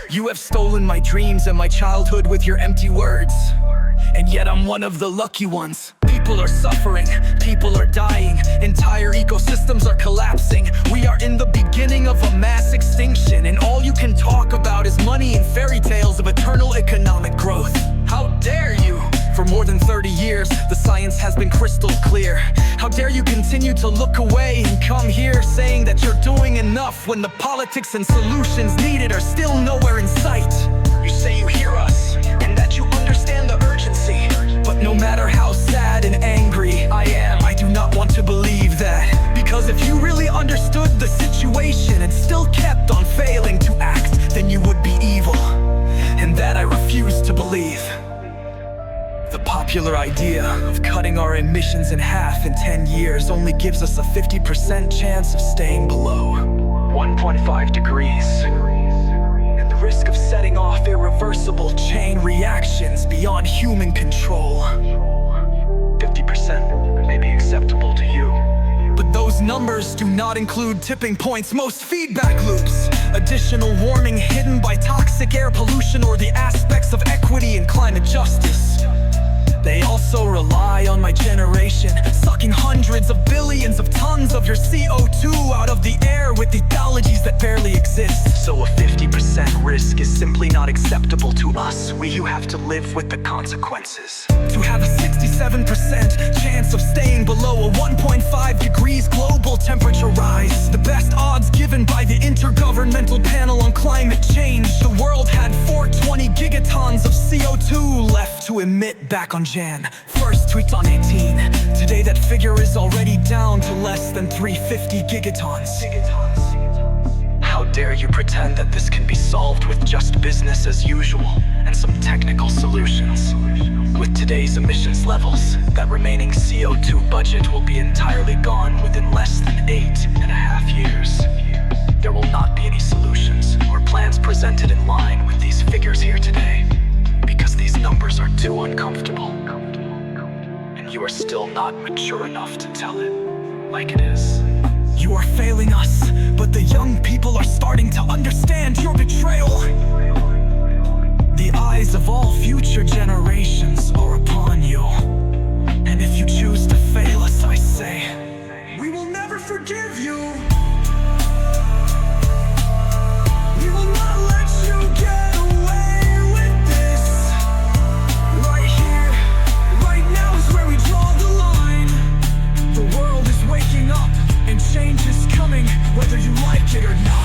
You have stolen my dreams and my childhood with your empty words. And yet I'm one of the lucky ones. People are suffering, people are dying, entire ecosystems are collapsing. We are in the beginning of a mass extinction, and all you can talk about is money and fairy tales of eternal economic growth. How dare you? For more than 30 years, the science has been crystal clear. How dare you continue to look away and come here saying that you're doing enough when the politics and solutions needed are still nowhere in sight. You say you hear us, and that you understand the urgency. But no matter how sad and angry I am, I do not want to believe that. Because if you really understood the situation and still kept on failing to act, then you would be evil. And that I refuse to believe. The popular idea of cutting our emissions in half in 10 years only gives us a 50% chance of staying below 1.5 degrees. And the risk of setting off irreversible chain reactions beyond human control. 50% may be acceptable to you. But those numbers do not include tipping points, most feedback loops, additional warming hidden by toxic air pollution, or the aspects of equity and climate justice. They also rely on my generation, sucking hundreds of billions of tons of your CO2 out of the air with ethologies that barely exist. So a 50% risk is simply not acceptable to us. We who have to live with the consequences. To have a 67% chance of staying below a 1.5 degrees global temperature rise, the best odds given by the Intergovernmental Panel on Climate Change, the world had 420 gigatons of CO2 left to emit back on Jan 1st, tweaked on 18. Today that figure is already down to less than 350 gigatons. How dare you pretend that this can be solved with just business as usual and some technical solutions? With today's emissions levels, that remaining CO2 budget will be entirely gone within less than 8.5 years. There will not be any solutions or plans presented in line with these figures here today, because these numbers are too uncomfortable. And you are still not mature enough to tell it like it is. You are failing us, but the young people are starting to understand your betrayal. The eyes of all future generations are upon you. And if you choose to fail us, I say, we will never forgive you. We will not let you get away with this. Right here, right now is where we draw the line. The world is waking up, and change is coming, whether you like it or not.